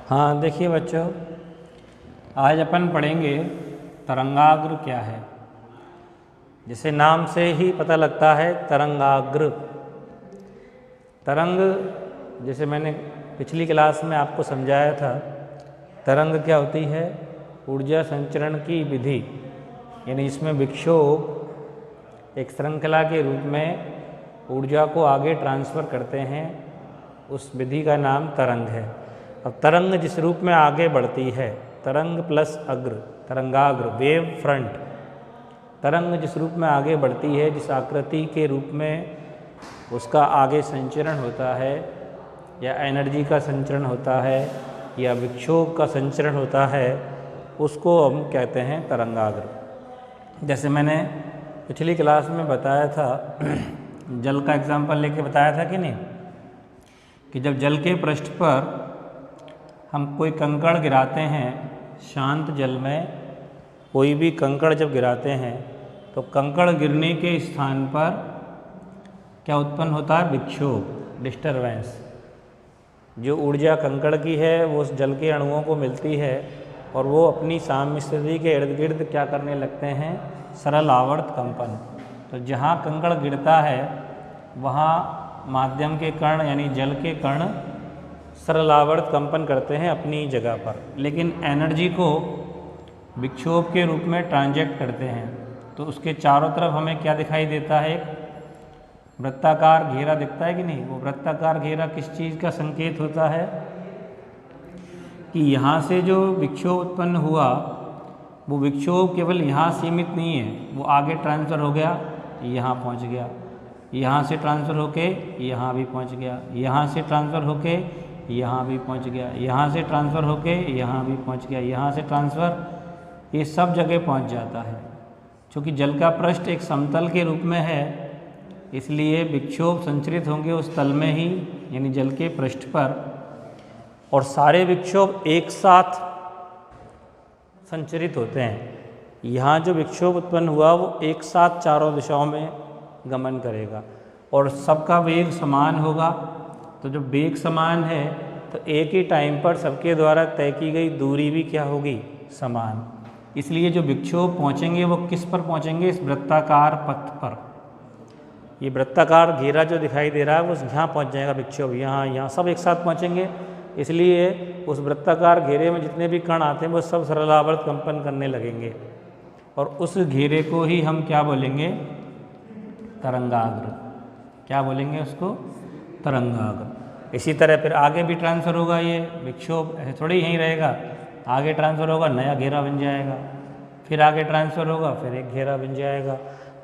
हाँ देखिए बच्चों, आज अपन पढ़ेंगे तरंगाग्र क्या है। जैसे नाम से ही पता लगता है तरंगाग्र। तरंग, जैसे मैंने पिछली क्लास में आपको समझाया था, तरंग क्या होती है? ऊर्जा संचरण की विधि, यानी इसमें विक्षोभ एक श्रृंखला के रूप में ऊर्जा को आगे ट्रांसफ़र करते हैं। उस विधि का नाम तरंग है। अब तरंग जिस रूप में आगे बढ़ती है, तरंग प्लस अग्र, तरंगाग्र, वेव फ्रंट। तरंग जिस रूप में आगे बढ़ती है, जिस आकृति के रूप में उसका आगे संचरण होता है, या एनर्जी का संचरण होता है, या विक्षोभ का संचरण होता है, उसको हम कहते हैं तरंगाग्र। जैसे मैंने पिछली क्लास में बताया था, जल का एग्जाम्पल लेके बताया था कि नहीं, कि जब जल के पृष्ठ पर हम कोई कंकड़ गिराते हैं, शांत जल में कोई भी कंकड़ जब गिराते हैं, तो कंकड़ गिरने के स्थान पर क्या उत्पन्न होता है? विक्षोभ, डिस्टरबेंस। जो ऊर्जा कंकड़ की है वो उस जल के अणुओं को मिलती है और वो अपनी साम्य स्थिति के इर्द गिर्द क्या करने लगते हैं? सरल आवर्त कंपन। तो जहाँ कंकड़ गिरता है वहाँ माध्यम के कण यानी जल के कण सरल आवर्त कंपन करते हैं अपनी जगह पर, लेकिन एनर्जी को विक्षोभ के रूप में ट्रांजैक्ट करते हैं। तो उसके चारों तरफ हमें क्या दिखाई देता है? एक वृत्ताकार घेरा दिखता है कि नहीं? वो वृत्ताकार घेरा किस चीज़ का संकेत होता है? कि यहाँ से जो विक्षोभ उत्पन्न हुआ, वो विक्षोभ केवल यहाँ सीमित नहीं है, वो आगे ट्रांसफ़र हो गया, यहाँ पहुँच गया, यहाँ से ट्रांसफ़र होके यहाँ भी पहुँच गया, यहाँ से ट्रांसफ़र होके यहाँ भी पहुँच गया, यहाँ से ट्रांसफ़र होके यहाँ भी पहुँच गया, यहाँ से ट्रांसफ़र, ये सब जगह पहुँच जाता है। क्योंकि जल का पृष्ठ एक समतल के रूप में है, इसलिए विक्षोभ संचरित होंगे उस तल में ही, यानी जल के पृष्ठ पर, और सारे विक्षोभ एक साथ संचरित होते हैं। यहाँ जो विक्षोभ उत्पन्न हुआ वो एक साथ चारों दिशाओं में गमन करेगा और सबका वेग समान होगा। तो जब वेग समान है तो एक ही टाइम पर सबके द्वारा तय की गई दूरी भी क्या होगी? समान। इसलिए जो विक्षोभ पहुँचेंगे वो किस पर पहुँचेंगे? इस वृत्ताकार पथ पर। ये वृत्ताकार घेरा जो दिखाई दे रहा है वो यहाँ पहुँच जाएगा विक्षोभ, यहाँ सब एक साथ पहुँचेंगे। इसलिए उस वृत्ताकार घेरे में जितने भी कण आते हैं वो सब सरलावर्त कंपन करने लगेंगे, और उस घेरे को ही हम क्या बोलेंगे? तरंगाग्र। क्या बोलेंगे उसको? तरंगाग्र। इसी तरह फिर आगे भी ट्रांसफ़र होगा, ये विक्षोभ ऐसे थोड़ी यहीं रहेगा, आगे ट्रांसफ़र होगा, नया घेरा बन जाएगा, फिर आगे ट्रांसफ़र होगा, फिर एक घेरा बन जाएगा।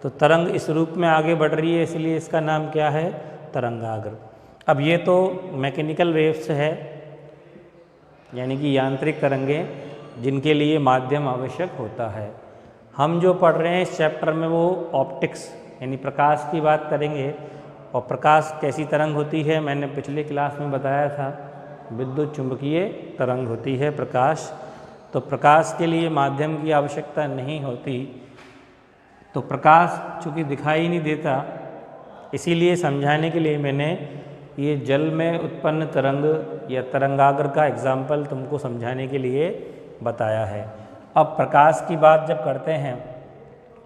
तो तरंग इस रूप में आगे बढ़ रही है, इसलिए इसका नाम क्या है? तरंगाग्र। अब ये तो मैकेनिकल वेव्स है, यानी कि यांत्रिक तरंगें, जिनके लिए माध्यम आवश्यक होता है। हम जो पढ़ रहे हैं इस चैप्टर में वो ऑप्टिक्स यानी प्रकाश की बात करेंगे। और प्रकाश कैसी तरंग होती है? मैंने पिछले क्लास में बताया था, विद्युत चुंबकीय तरंग होती है प्रकाश। तो प्रकाश के लिए माध्यम की आवश्यकता नहीं होती। तो प्रकाश चूँकि दिखाई नहीं देता, इसीलिए समझाने के लिए मैंने ये जल में उत्पन्न तरंग या तरंगाग्र का एग्जाम्पल तुमको समझाने के लिए बताया है। अब प्रकाश की बात जब करते हैं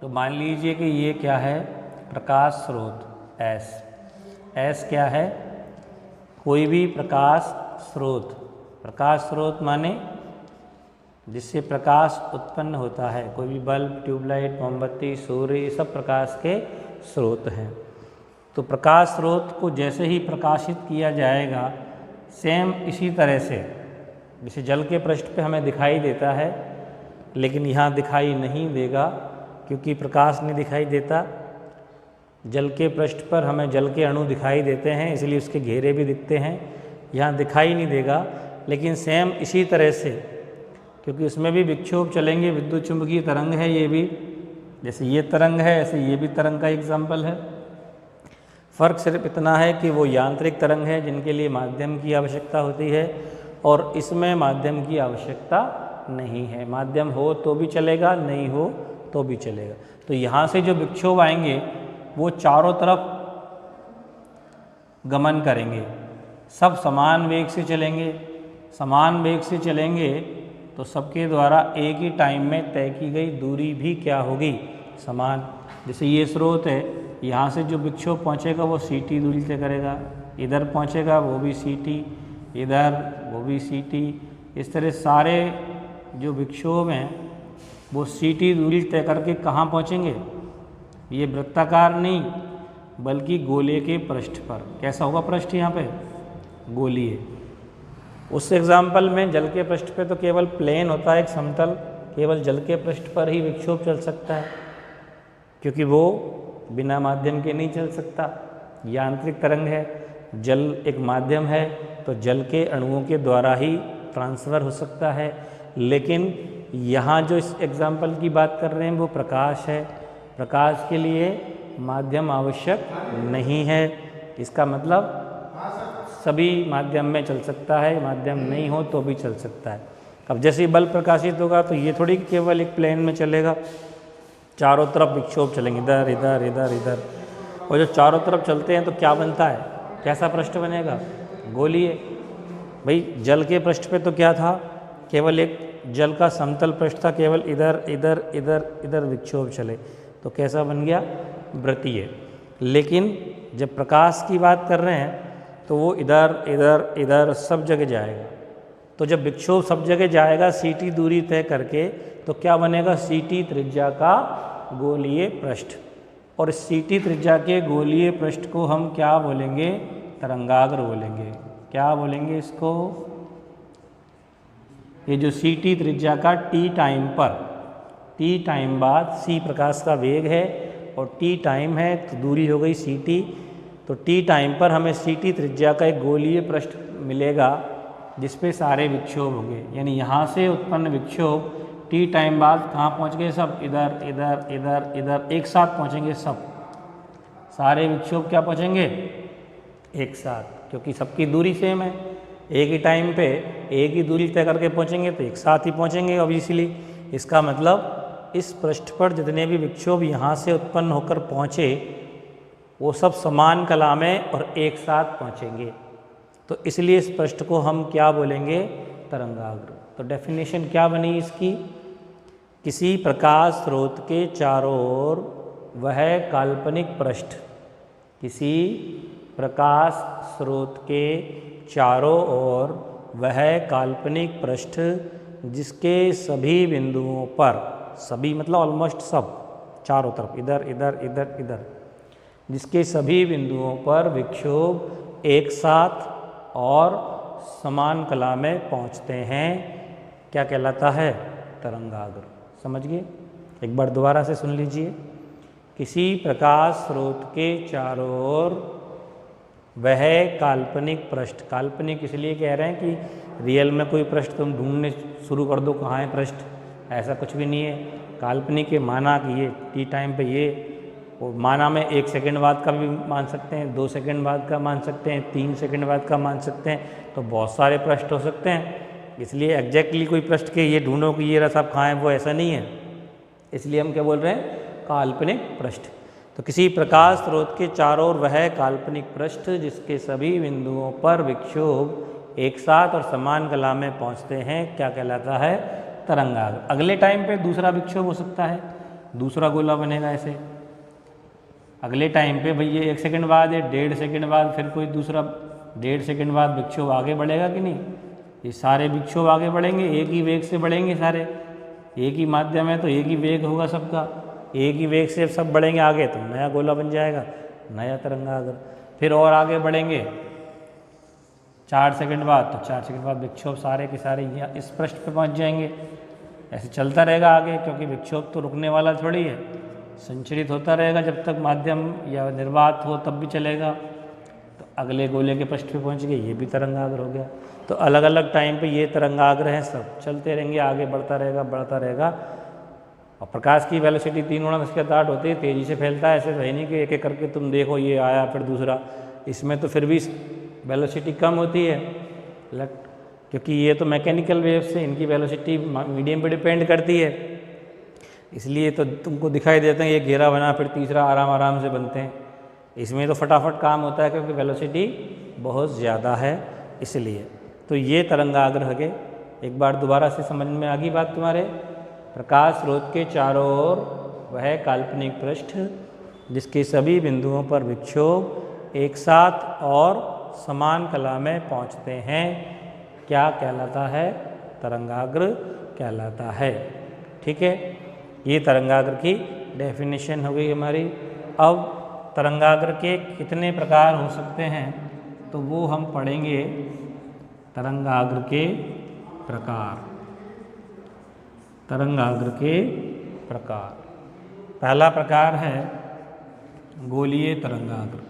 तो मान लीजिए कि ये क्या है? प्रकाश स्रोत, एस क्या है? कोई भी प्रकाश स्रोत। प्रकाश स्रोत माने जिससे प्रकाश उत्पन्न होता है। कोई भी बल्ब, ट्यूबलाइट, मोमबत्ती, सूर्य, ये सब प्रकाश के स्रोत हैं। तो प्रकाश स्रोत को जैसे ही प्रकाशित किया जाएगा, सेम इसी तरह से जैसे जल के पृष्ठ पे हमें दिखाई देता है, लेकिन यहाँ दिखाई नहीं देगा क्योंकि प्रकाश नहीं दिखाई देता। जल के पृष्ठ पर हमें जल के अणु दिखाई देते हैं, इसलिए उसके घेरे भी दिखते हैं। यहाँ दिखाई नहीं देगा, लेकिन सेम इसी तरह से, क्योंकि उसमें भी विक्षोभ चलेंगे, विद्युत चुंबकीय तरंग है ये भी। जैसे ये तरंग है, ऐसे ये भी तरंग का एग्जाम्पल है। फ़र्क सिर्फ इतना है कि वो यांत्रिक तरंग है जिनके लिए माध्यम की आवश्यकता होती है, और इसमें माध्यम की आवश्यकता नहीं है। माध्यम हो तो भी चलेगा, नहीं हो तो भी चलेगा। तो यहाँ से जो विक्षोभ आएंगे वो चारों तरफ गमन करेंगे, सब समान वेग से चलेंगे, समान वेग से चलेंगे तो सबके द्वारा एक ही टाइम में तय की गई दूरी भी क्या होगी, समान। जैसे ये स्रोत है, यहाँ से जो विक्षोभ पहुँचेगा वो ct दूरी तय करेगा, इधर पहुँचेगा वो भी ct, इधर वो भी ct। इस तरह सारे जो विक्षोभ हैं वो ct दूरी तय करके कहाँ पहुँचेंगे, ये वृत्ताकार नहीं बल्कि गोले के पृष्ठ पर। कैसा होगा पृष्ठ यहाँ पे, गोलीय। उस एग्जाम्पल में जल के पृष्ठ पे तो केवल प्लेन होता है, एक समतल, केवल जल के पृष्ठ पर ही विक्षोभ चल सकता है, क्योंकि वो बिना माध्यम के नहीं चल सकता, यांत्रिक तरंग है। जल एक माध्यम है तो जल के अणुओं के द्वारा ही ट्रांसफ़र हो सकता है। लेकिन यहाँ जो इस एग्जाम्पल की बात कर रहे हैं वो प्रकाश है, प्रकाश के लिए माध्यम आवश्यक नहीं है। इसका मतलब सभी माध्यम में चल सकता है, माध्यम नहीं हो तो भी चल सकता है। अब जैसे ही बल्ब प्रकाशित होगा तो ये थोड़ी केवल एक प्लेन में चलेगा, चारों तरफ विक्षोभ चलेंगे, इधर इधर इधर इधर। और जो चारों तरफ चलते हैं तो क्या बनता है, कैसा पृष्ठ बनेगा, गोलीय। भाई जल के पृष्ठ पे तो क्या था, केवल एक जल का समतल पृष्ठ था, केवल इधर इधर इधर इधर विक्षोभ चले तो कैसा बन गया, वृत्तीय। लेकिन जब प्रकाश की बात कर रहे हैं तो वो इधर इधर इधर सब जगह जाएगा। तो जब विक्षोभ सब जगह जाएगा ct दूरी तय करके तो क्या बनेगा, ct त्रिज्या का गोलीय पृष्ठ। और इस ct त्रिज्या के गोलीय पृष्ठ को हम क्या बोलेंगे, तरंगाग्र बोलेंगे। क्या बोलेंगे इसको, ये जो ct त्रिज्या का t टाइम पर, t टाइम बाद c प्रकाश का वेग है और t टाइम है तो दूरी हो गई ct। तो t टाइम पर हमें ct त्रिज्या का एक गोलीय पृष्ठ मिलेगा जिस पे सारे विक्षोभ होंगे। यानी यहाँ से उत्पन्न विक्षोभ t टाइम बाद कहाँ पहुँच गए, सब इधर इधर इधर इधर एक साथ पहुँचेंगे। सब सारे विक्षोभ क्या पहुँचेंगे, एक साथ, क्योंकि सबकी दूरी सेम है। एक ही टाइम पे एक ही दूरी तय करके पहुँचेंगे तो एक साथ ही पहुँचेंगे ऑब्वियसली। इसका मतलब इस पृष्ठ पर जितने भी विक्षोभ यहाँ से उत्पन्न होकर पहुँचे वो सब समान कला में और एक साथ पहुँचेंगे। तो इसलिए इस पृष्ठ को हम क्या बोलेंगे, तरंगाग्र। तो डेफिनेशन क्या बनी इसकी, किसी प्रकाश स्रोत के चारों ओर वह काल्पनिक पृष्ठ, किसी प्रकाश स्रोत के चारों ओर वह काल्पनिक पृष्ठ जिसके सभी बिंदुओं पर, सभी मतलब ऑलमोस्ट सब, चारों तरफ इधर इधर इधर इधर, जिसके सभी बिंदुओं पर विक्षोभ एक साथ और समान कला में पहुँचते हैं, क्या कहलाता है, तरंगाग्र। समझ गए, एक बार दोबारा से सुन लीजिए। किसी प्रकाश स्रोत के चारों ओर वह काल्पनिक पृष्ठ, काल्पनिक इसलिए कह रहे हैं कि रियल में कोई पृष्ठ तुम ढूंढने शुरू कर दो कहाँ है पृष्ठ, ऐसा कुछ भी नहीं है। काल्पनिक के माना कि ये t टाइम पे ये, और माना में 1 सेकंड बाद का भी मान सकते हैं, 2 सेकंड बाद का मान सकते हैं, 3 सेकंड बाद का मान सकते हैं। तो बहुत सारे पृष्ठ हो सकते हैं। इसलिए एग्जैक्टली कोई पृष्ठ के ये ढूंढो कि ये रहा कहाँ है, वो ऐसा नहीं है। इसलिए हम क्या बोल रहे हैं, काल्पनिक पृष्ठ। तो किसी प्रकाश स्रोत के चारों ओर वह काल्पनिक पृष्ठ जिसके सभी बिंदुओं पर विक्षोभ एक साथ और समान कला में पहुँचते हैं, क्या कहलाता है, तरंगाग्र। अगले टाइम पे दूसरा विक्षोभ हो सकता है, दूसरा गोला बनेगा ऐसे। अगले टाइम पे भाई ये 1 सेकंड बाद या 1.5 सेकंड बाद फिर कोई दूसरा 1.5 सेकंड बाद विक्षोभ आगे बढ़ेगा कि नहीं, ये सारे विक्षोभ आगे बढ़ेंगे, एक ही वेग से बढ़ेंगे सारे, एक ही माध्यम है तो एक ही वेग होगा सबका, एक ही वेग से सब बढ़ेंगे आगे तो नया गोला बन जाएगा, नया तरंगाग्र। फिर और आगे बढ़ेंगे 4 सेकंड बाद, तो 4 सेकंड बाद विक्षोभ सारे के सारे यहाँ इस पृष्ठ पे पहुँच जाएंगे। ऐसे चलता रहेगा आगे, क्योंकि विक्षोभ तो रुकने वाला थोड़ी है, संचरित होता रहेगा जब तक माध्यम या निर्वात हो तब भी चलेगा। तो अगले गोले के पृष्ठ पे पहुँच गए, ये भी तरंगाग्र हो गया। तो अलग अलग टाइम पे ये तरंगाग्र हैं, सब चलते रहेंगे, आगे बढ़ता रहेगा बढ़ता रहेगा। और प्रकाश की वेलोसिटी 3×10⁸ होती है, तेज़ी से फैलता है। ऐसे है नहीं कि एक एक करके तुम देखो ये आया फिर दूसरा, इसमें तो फिर भी वेलोसिटी कम होती है, क्योंकि ये तो मैकेनिकल वेव से इनकी वेलोसिटी मीडियम पे डिपेंड करती है। इसलिए तो तुमको दिखाई देते हैं ये घेरा बना फिर तीसरा आराम आराम से बनते हैं। इसमें तो फटाफट काम होता है क्योंकि वेलोसिटी बहुत ज़्यादा है इसलिए। तो ये तरंगाग्र है गए। एक बार दोबारा से समझ में आ गई बात तुम्हारे। प्रकाश स्रोत के चारों ओर वह काल्पनिक पृष्ठ जिसके सभी बिंदुओं पर विक्षोभ एक साथ और समान कला में पहुंचते हैं, क्या कहलाता है? तरंगाग्र कहलाता है। ठीक है, ये तरंगाग्र की डेफिनेशन हो गई हमारी। अब तरंगाग्र के कितने प्रकार हो सकते हैं तो वो हम पढ़ेंगे। तरंगाग्र के प्रकार। तरंगाग्र के प्रकार, पहला प्रकार है गोलीय तरंगाग्र।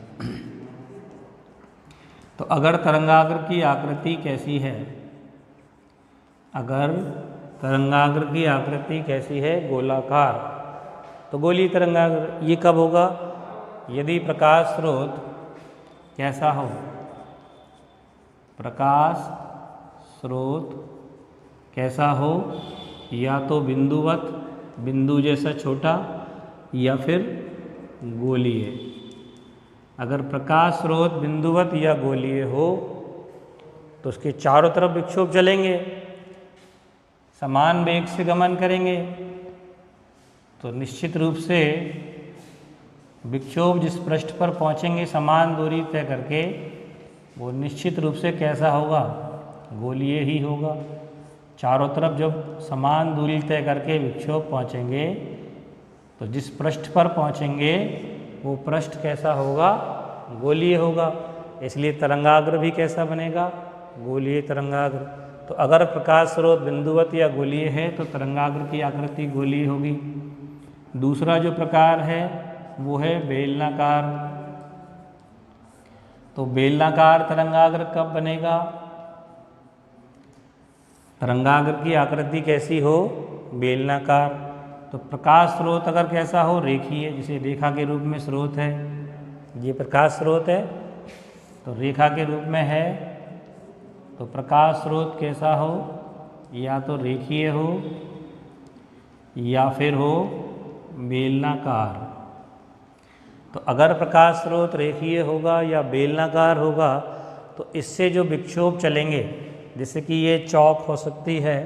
तो अगर तरंगाग्र की आकृति कैसी है, अगर तरंगाग्र की आकृति कैसी है? गोलाकार, तो गोलीय तरंगाग्र। ये कब होगा? यदि प्रकाश स्रोत कैसा हो? प्रकाश स्रोत कैसा हो? या तो बिंदुवत, बिंदु जैसा छोटा, या फिर गोलीय। अगर प्रकाश स्रोत बिंदुवत या गोलीय हो तो उसके चारों तरफ विक्षोभ चलेंगे, समान वेग से गमन करेंगे, तो निश्चित रूप से विक्षोभ जिस पृष्ठ पर पहुंचेंगे समान दूरी तय करके, वो निश्चित रूप से कैसा होगा? गोलीय ही होगा। चारों तरफ जब समान दूरी तय करके विक्षोभ पहुंचेंगे तो जिस पृष्ठ पर पहुंचेंगे वो पृष्ठ कैसा होगा? गोलीय होगा। इसलिए तरंगाग्र भी कैसा बनेगा? गोलीय तरंगाग्र। तो अगर प्रकाश स्रोत बिंदुवत या गोलीय है तो तरंगाग्र की आकृति गोलीय होगी। दूसरा जो प्रकार है वो है बेलनाकार। तो बेलनाकार तरंगाग्र कब बनेगा? तरंगाग्र की आकृति कैसी हो? बेलनाकार। तो प्रकाश स्रोत अगर कैसा हो? रेखीय, जिसे रेखा के रूप में स्रोत है, ये प्रकाश स्रोत है तो रेखा के रूप में है, तो प्रकाश स्रोत कैसा हो? या तो रेखीय हो या फिर हो बेलनाकार। तो अगर प्रकाश स्रोत रेखीय होगा या बेलनाकार होगा तो इससे जो विक्षोभ चलेंगे, जैसे कि ये चौक हो सकती है,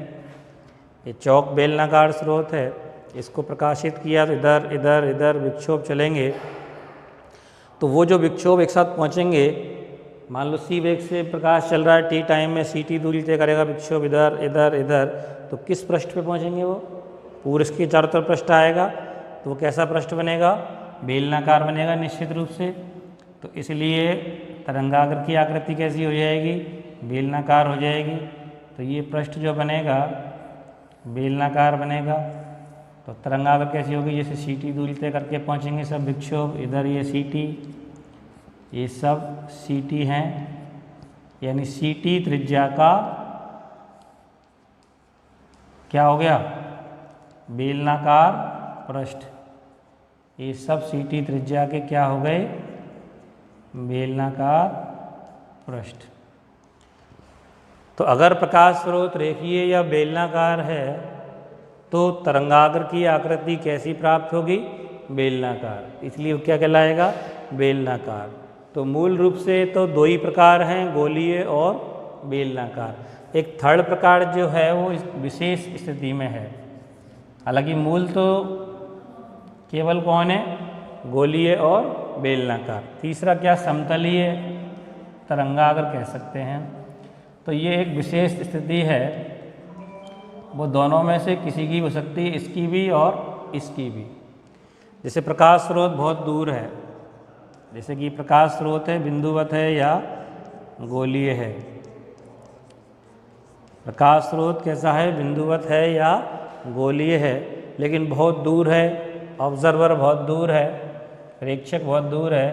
ये चौक बेलनाकार स्रोत है, इसको प्रकाशित किया तो इधर इधर इधर विक्षोभ चलेंगे, तो वो जो विक्षोभ एक साथ पहुंचेंगे, मान लो सी वेग से प्रकाश चल रहा है, टी टाइम में सी टी दूरी तय करेगा विक्षोभ इधर इधर इधर, तो किस पृष्ठ पे पहुंचेंगे? वो पूरे इसके चारों तरफ पृष्ठ आएगा, तो वो कैसा पृष्ठ बनेगा? बेलनाकार बनेगा निश्चित रूप से। तो इसलिए तरंगाग्र की आकृति कैसी हो जाएगी? बेलनाकार हो जाएगी। तो ये पृष्ठ जो बनेगा बेलनाकार बनेगा। तो तरंगाग्र कैसी होगी? जैसे सी टी दूरी तय करके पहुंचेंगे सब विक्षोभ, इधर ये सी टी, ये सब सी टी हैं, यानी सी टी त्रिज्या का क्या हो गया? बेलनाकार पृष्ठ। ये सब सी टी त्रिज्या के क्या हो गए? बेलनाकार पृष्ठ। तो अगर प्रकाश स्रोत रेखीय या बेलनाकार है तो तरंगाग्र की आकृति कैसी प्राप्त होगी? बेलनाकार। इसलिए क्या कहलाएगा? बेलनाकार। तो मूल रूप से तो दो ही प्रकार हैं, गोलीय और बेलनाकार। एक थर्ड प्रकार जो है वो इस विशेष स्थिति में है, हालांकि मूल तो केवल कौन है? गोलीय और बेलनाकार। तीसरा क्या? समतलीय तरंगाग्र कह सकते हैं। तो ये एक विशेष स्थिति है, वो दोनों में से किसी की हो सकती है, इसकी भी और इसकी भी। जैसे प्रकाश स्रोत बहुत दूर है, जैसे कि प्रकाश स्रोत है बिंदुवत है या गोलीय है। प्रकाश स्रोत कैसा है? बिंदुवत है या गोलीय है, लेकिन बहुत दूर है, ऑब्जर्वर बहुत दूर है, प्रेक्षक बहुत दूर है,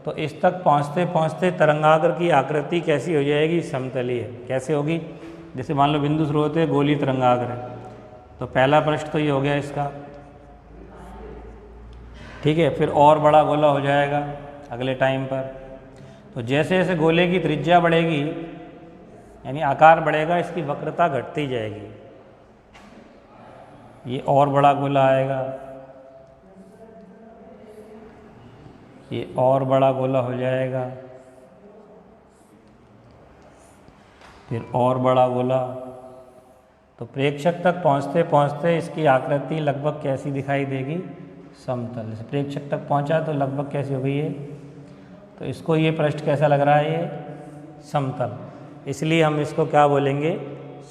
तो इस तक पहुँचते पहुँचते तरंगाग्र की आकृति कैसी हो जाएगी? समतलीय। कैसे होगी? जैसे मान लो बिंदु स्रोत है, गोलीय तरंगाग्र है, तो पहला पृष्ठ तो ये हो गया इसका, ठीक है। फिर और बड़ा गोला हो जाएगा अगले टाइम पर। तो जैसे जैसे गोले की त्रिज्या बढ़ेगी, यानी आकार बढ़ेगा, इसकी वक्रता घटती जाएगी। ये और बड़ा गोला आएगा, ये और बड़ा गोला हो जाएगा। फिर और बड़ा गोला। तो प्रेक्षक तक पहुँचते पहुँचते इसकी आकृति लगभग कैसी दिखाई देगी? समतल। जैसे प्रेक्षक तक पहुँचा तो लगभग कैसी हो गई है? तो इसको ये पृष्ठ कैसा लग रहा है? ये समतल। इसलिए हम इसको क्या बोलेंगे?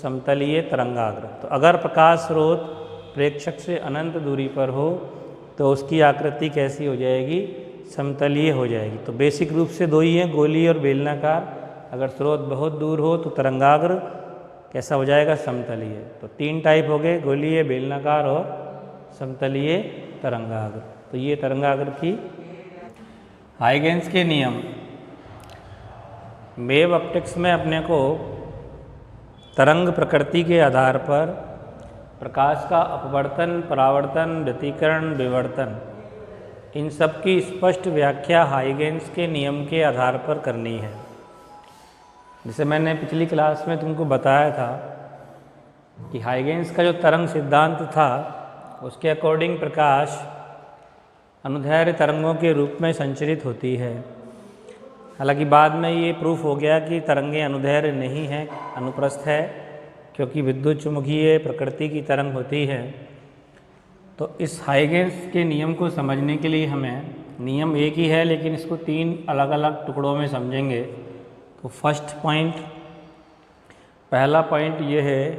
समतलीय तरंगाग्र। तो अगर प्रकाश स्रोत प्रेक्षक से अनंत दूरी पर हो तो उसकी आकृति कैसी हो जाएगी? समतलीय हो जाएगी। तो बेसिक रूप से दो ही हैं, गोलीय और बेलनाकार। अगर स्रोत बहुत दूर हो तो तरंगाग्र कैसा हो जाएगा? समतलीय। तो 3 टाइप हो गए, गोलीय, बेलनाकार और समतलीय तरंगाग्र। तो ये तरंगाग्र की हाइगेंस के नियम। वेव ऑप्टिक्स में अपने को तरंग प्रकृति के आधार पर प्रकाश का अपवर्तन, परावर्तन, व्यतिकरण, विवर्तन, इन सब की स्पष्ट व्याख्या हाइगेंस के नियम के आधार पर करनी है। जैसे मैंने पिछली क्लास में तुमको बताया था कि हाइगेंस का जो तरंग सिद्धांत था उसके अकॉर्डिंग प्रकाश अनुदैर्घ्य तरंगों के रूप में संचरित होती है। हालांकि बाद में ये प्रूफ हो गया कि तरंगें अनुदैर्घ्य नहीं हैं, अनुप्रस्थ है, क्योंकि विद्युत चुम्बकीय प्रकृति की तरंग होती है। तो इस हाइगेंस के नियम को समझने के लिए हमें, नियम एक ही है लेकिन इसको 3 अलग अलग टुकड़ों में समझेंगे। तो फर्स्ट पॉइंट, पहला पॉइंट ये है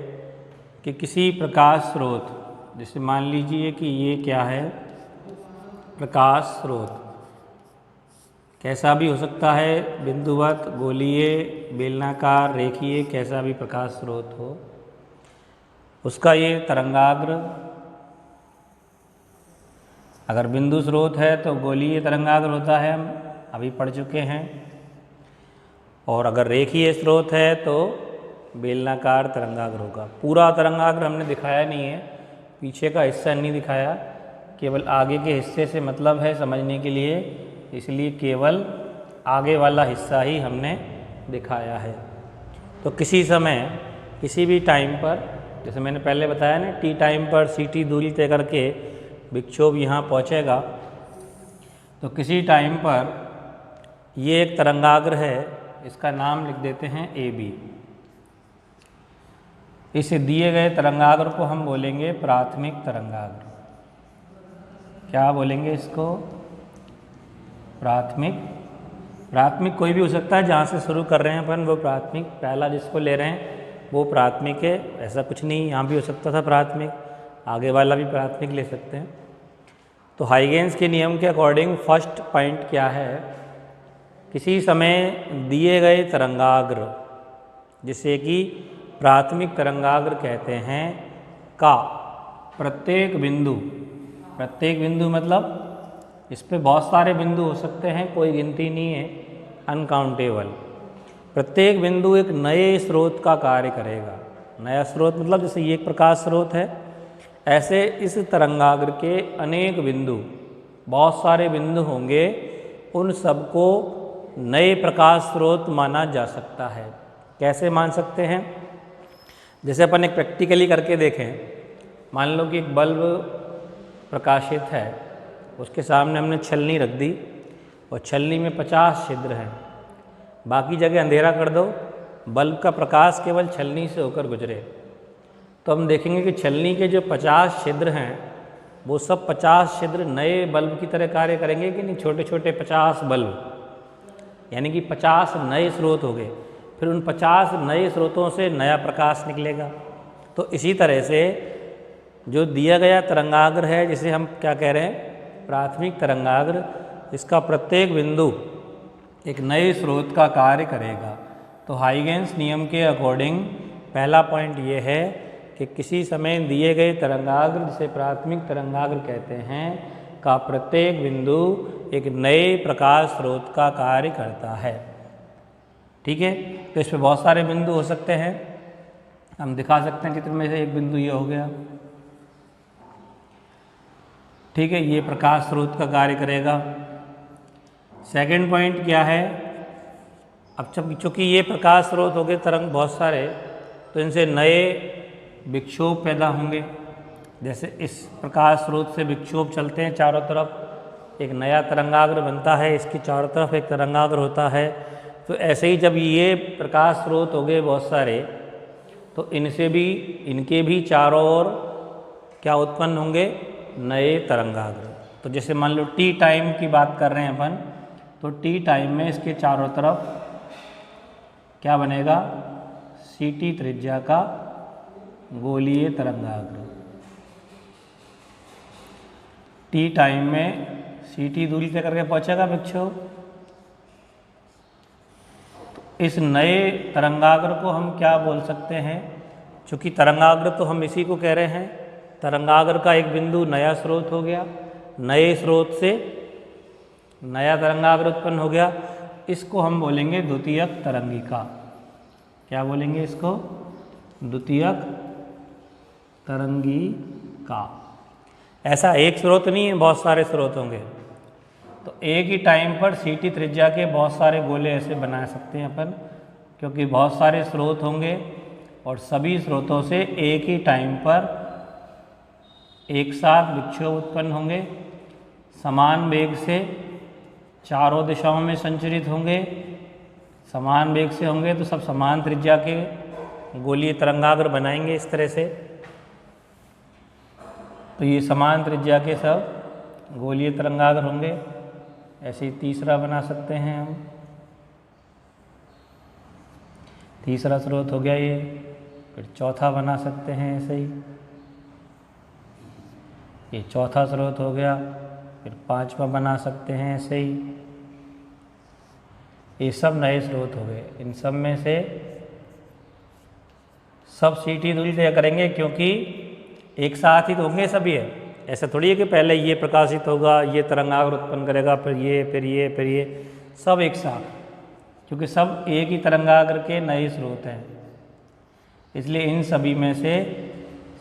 कि किसी प्रकाश स्रोत, जैसे मान लीजिए कि ये क्या है? प्रकाश स्रोत कैसा भी हो सकता है, बिंदुवत, गोलीय, बेलनाकार, रेखीय, कैसा भी प्रकाश स्रोत हो, उसका ये तरंगाग्र, अगर बिंदु स्रोत है तो गोलीय तरंगाग्र होता है, हम अभी पढ़ चुके हैं। और अगर रेखीय स्रोत है तो बेलनाकार तरंगाग्र होगा। पूरा तरंगाग्र हमने दिखाया नहीं है, पीछे का हिस्सा नहीं दिखाया, केवल आगे के हिस्से से मतलब है समझने के लिए, इसलिए केवल आगे वाला हिस्सा ही हमने दिखाया है। तो किसी समय, किसी भी टाइम पर, जैसे मैंने पहले बताया ना, टी टाइम पर ct दूरी तय करके विक्षोभ यहाँ पहुँचेगा, तो किसी टाइम पर ये एक तरंगाग्र है, इसका नाम लिख देते हैं AB। इस दिए गए तरंगाग्र को हम बोलेंगे प्राथमिक तरंगाग्र। क्या बोलेंगे इसको? प्राथमिक। प्राथमिक कोई भी हो सकता है, जहाँ से शुरू कर रहे हैं अपन वो प्राथमिक, पहला जिसको ले रहे हैं वो प्राथमिक है। ऐसा कुछ नहीं, यहाँ भी हो सकता था प्राथमिक, आगे वाला भी प्राथमिक ले सकते हैं। तो हाइगेंस के नियम के अकॉर्डिंग फर्स्ट पॉइंट क्या है? किसी समय दिए गए तरंगाग्र, जिसे कि प्राथमिक तरंगाग्र कहते हैं, का प्रत्येक बिंदु, प्रत्येक बिंदु मतलब इस पे बहुत सारे बिंदु हो सकते हैं, कोई गिनती नहीं है, अनकाउंटेबल। प्रत्येक बिंदु एक नए स्रोत का कार्य करेगा। नया स्रोत मतलब जैसे ये एक प्रकाश स्रोत है, ऐसे इस तरंगाग्र के अनेक बिंदु, बहुत सारे बिंदु होंगे, उन सबको नए प्रकाश स्रोत माना जा सकता है। कैसे मान सकते हैं? जैसे अपन एक प्रैक्टिकली करके देखें। मान लो कि एक बल्ब प्रकाशित है, उसके सामने हमने छलनी रख दी और छलनी में 50 छिद्र हैं, बाकी जगह अंधेरा कर दो, बल्ब का प्रकाश केवल छलनी से होकर गुजरे, तो हम देखेंगे कि छलनी के जो 50 छिद्र हैं वो सब 50 छिद्र नए बल्ब की तरह कार्य करेंगे कि नहीं? छोटे छोटे 50 बल्ब, यानी कि 50 नए स्रोत हो गए। फिर उन 50 नए स्रोतों से नया प्रकाश निकलेगा। तो इसी तरह से जो दिया गया तरंगाग्र है, जिसे हम क्या कह रहे हैं? प्राथमिक तरंगाग्र, इसका प्रत्येक बिंदु एक नए स्रोत का कार्य करेगा। तो हाइगेंस नियम के अकॉर्डिंग पहला पॉइंट ये है कि किसी समय दिए गए तरंगाग्र, जिसे प्राथमिक तरंगाग्र कहते हैं, का प्रत्येक बिंदु एक नए प्रकाश स्रोत का कार्य करता है। ठीक है? तो इस पर बहुत सारे बिंदु हो सकते हैं, हम दिखा सकते हैं चित्र में से। एक बिंदु ये हो गया, ठीक है, ये प्रकाश स्रोत का कार्य करेगा। सेकंड पॉइंट क्या है? अब चूँकि ये प्रकाश स्रोत हो गए तरंग बहुत सारे, तो इनसे नए विक्षोभ पैदा होंगे। जैसे इस प्रकाश स्रोत से विक्षोभ चलते हैं चारों तरफ, एक नया तरंगाग्र बनता है, इसके चारों तरफ एक तरंगाग्र होता है, तो ऐसे ही जब ये प्रकाश स्रोत हो गए बहुत सारे, तो इनके भी चारों ओर क्या उत्पन्न होंगे, नए तरंगाग्र। तो जैसे मान लो टी टाइम की बात कर रहे हैं अपन, तो टी टाइम में इसके चारों तरफ क्या बनेगा, ct त्रिज्या का गोलीय तरंगाग्र। टी टाइम में ct दूरी तय करके पहुंचेगा विक्षोभ। तो इस नए तरंगाग्र को हम क्या बोल सकते हैं, क्योंकि तरंगाग्र तो हम इसी को कह रहे हैं, तरंगाग्र का एक बिंदु नया स्रोत हो गया, नए स्रोत से नया तरंगाग्र उत्पन्न हो गया, इसको हम बोलेंगे द्वितीयक तरंगिका। क्या बोलेंगे इसको, द्वितीयक तरंगिका। ऐसा एक स्रोत नहीं है, बहुत सारे स्रोत होंगे। तो एक ही टाइम पर ct त्रिज्या के बहुत सारे गोले ऐसे बना सकते हैं अपन, क्योंकि बहुत सारे स्रोत होंगे और सभी स्रोतों से एक ही टाइम पर एक साथ विक्षोभ उत्पन्न होंगे, समान वेग से चारों दिशाओं में संचरित होंगे। समान वेग से होंगे तो सब समान त्रिज्या के गोलीय तरंगाग्र बनाएंगे इस तरह से। तो ये समान त्रिज्या के सब गोलीय तरंगाग्र होंगे। ऐसे ही तीसरा बना सकते हैं हम, तीसरा स्रोत हो गया ये। फिर चौथा बना सकते हैं ऐसे ही, ये चौथा स्रोत हो गया। फिर पांचवा बना सकते हैं ऐसे ही। ये सब नए स्रोत हो गए। इन सब में से सब ct दूरी तय करेंगे, क्योंकि एक साथ ही तो होंगे सभी है। ऐसा थोड़ी है कि पहले ये प्रकाशित होगा, ये तरंगाग्र उत्पन्न करेगा, फिर ये सब एक साथ, क्योंकि सब एक ही तरंगाग्र के नए स्रोत हैं। इसलिए इन सभी में से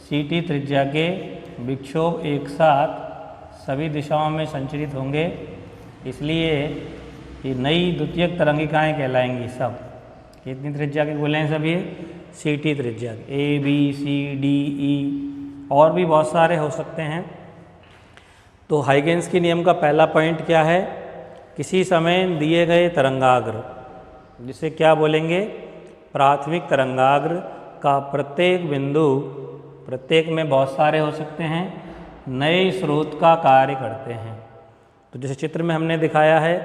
ct त्रिज्या के विक्षोभ एक साथ सभी दिशाओं में संचरित होंगे। इसलिए ये नई द्वितीयक तरंगिकाएँ कहलाएंगी सब। कितनी त्रिज्या के गोले हैं सभी, ct त्रिज्या, A B C D E, और भी बहुत सारे हो सकते हैं। तो हाइगेंस के नियम का पहला पॉइंट क्या है, किसी समय दिए गए तरंगाग्र, जिसे क्या बोलेंगे, प्राथमिक तरंगाग्र का प्रत्येक बिंदु, प्रत्येक में बहुत सारे हो सकते हैं, नए स्रोत का कार्य करते हैं। तो जैसे चित्र में हमने दिखाया है,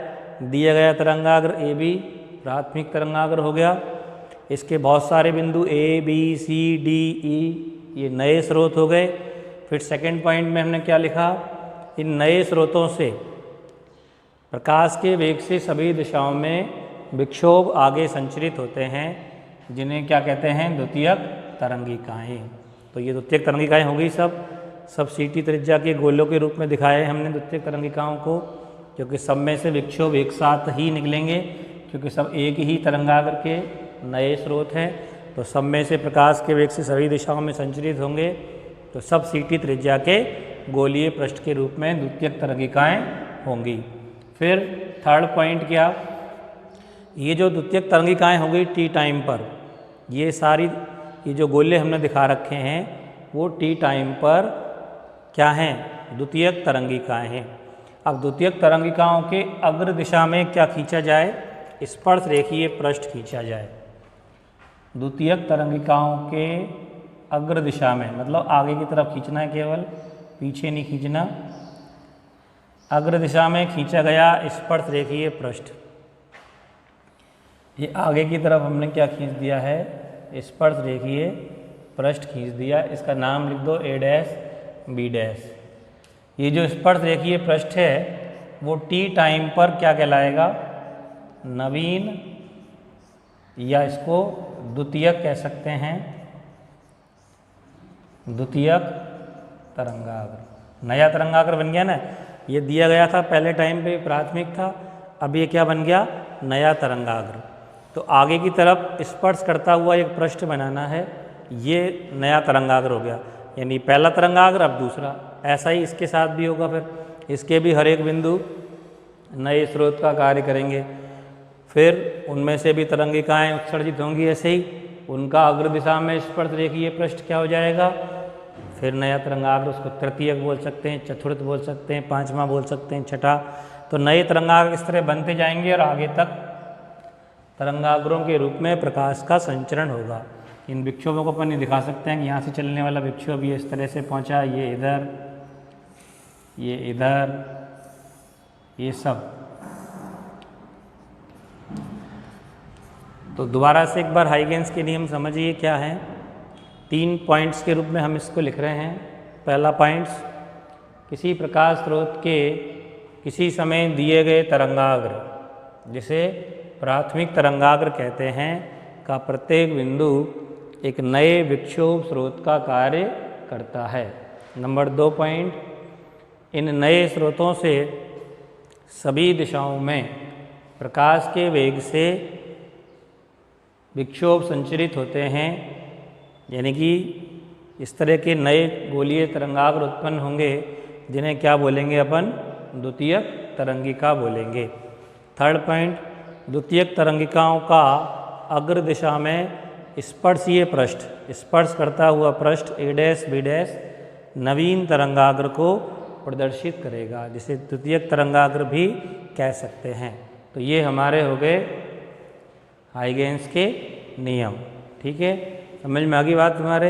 दिया गया तरंगाग्र AB प्राथमिक तरंगाग्र हो गया, इसके बहुत सारे बिंदु A B C D E ये नए स्रोत हो गए। फिर सेकंड पॉइंट में हमने क्या लिखा, इन नए स्रोतों से प्रकाश के वेग से सभी दिशाओं में विक्षोभ आगे संचरित होते हैं, जिन्हें क्या कहते हैं, द्वितीयक तरंगिकाएँ। तो ये द्वितीयक तरंगिकाएँ हो गई सब ct त्रिज्या के गोलों के रूप में दिखाए हमने द्वितीयक तरंगिकाओं को, क्योंकि सब में से विक्षोभ एक साथ ही निकलेंगे, क्योंकि सब एक ही तरंगाग्र के नए स्रोत हैं। तो सब में से प्रकाश के वेग से सभी दिशाओं में संचरित होंगे, तो सब ct त्रिज्या के गोलीय पृष्ठ के रूप में द्वितीयक तरंगिकाएँ होंगी। फिर थर्ड पॉइंट क्या, ये जो द्वितीयक तरंगिकाएँ हो गई टी टाइम पर, ये सारी ये जो गोले हमने दिखा रखे हैं वो टी टाइम पर क्या हैं, द्वितीयक तरंगिकाएँ हैं। अब द्वितीयक तरंगिकाओं के अग्र दिशा में क्या खींचा जाए, स्पर्श रेखीय पृष्ठ खींचा जाए। द्वितीयक तरंगिकाओं के अग्र दिशा में मतलब आगे की तरफ खींचना है, केवल पीछे नहीं खींचना। अग्र दिशा में खींचा गया स्पर्श रेखीय पृष्ठ, ये आगे की तरफ हमने क्या खींच दिया है, स्पर्श रेखीय पृष्ठ खींच दिया। इसका नाम लिख दो A डैश B डैश। ये जो स्पर्श रेखीय पृष्ठ है वो टी टाइम पर क्या कहलाएगा, नवीन, या इसको द्वितीयक कह सकते हैं, द्वितीयक तरंगाग्र। नया तरंगाग्र बन गया ना, ये दिया गया था पहले टाइम पे प्राथमिक था, अब ये क्या बन गया, नया तरंगाग्र। तो आगे की तरफ स्पर्श करता हुआ एक पृष्ठ बनाना है, ये नया तरंगाग्र हो गया, यानी पहला तरंगाग्र अब दूसरा। ऐसा ही इसके साथ भी होगा, फिर इसके भी हर एक बिंदु नए स्रोत का कार्य करेंगे। फिर उनमें से भी तरंगिकाएँ उत्सर्जित होंगी, ऐसे ही उनका अग्र दिशा में स्पर्श रेखीय पृष्ठ क्या हो जाएगा, फिर नया तरंगाग्र। उसको तृतीयक बोल सकते हैं, चतुर्थ बोल सकते हैं, पांचवा बोल सकते हैं, छठा। तो नए तरंगाग्र इस तरह बनते जाएंगे और आगे तक तरंगाग्रों के रूप में प्रकाश का संचरण होगा। इन विक्षोभों को अपन ये दिखा सकते हैं कि यहाँ से चलने वाला विक्षोभ ये इस तरह से पहुँचा, ये इधर, ये सब। तो दोबारा से एक बार हाइगेंस के नियम समझिए क्या है। 3 पॉइंट्स के रूप में हम इसको लिख रहे हैं। पहला पॉइंट्स, किसी प्रकाश स्रोत के किसी समय दिए गए तरंगाग्र, जिसे प्राथमिक तरंगाग्र कहते हैं, का प्रत्येक बिंदु एक नए विक्षोभ स्रोत का कार्य करता है। नंबर 2 पॉइंट, इन नए स्रोतों से सभी दिशाओं में प्रकाश के वेग से विक्षोभ संचरित होते हैं, यानी कि इस तरह के नए गोलीय तरंगाग्र उत्पन्न होंगे जिन्हें क्या बोलेंगे अपन, द्वितीयक तरंगिका बोलेंगे। थर्ड पॉइंट, द्वितीयक तरंगिकाओं का अग्र दिशा में स्पर्शीय पृष्ठ, स्पर्श करता हुआ पृष्ठ A' B' नवीन तरंगाग्र को प्रदर्शित करेगा, जिसे द्वितीयक तरंगाग्र भी कह सकते हैं। तो ये हमारे हो गए हाइगेंस के नियम। ठीक है, समझ में आ गई बात हमारे।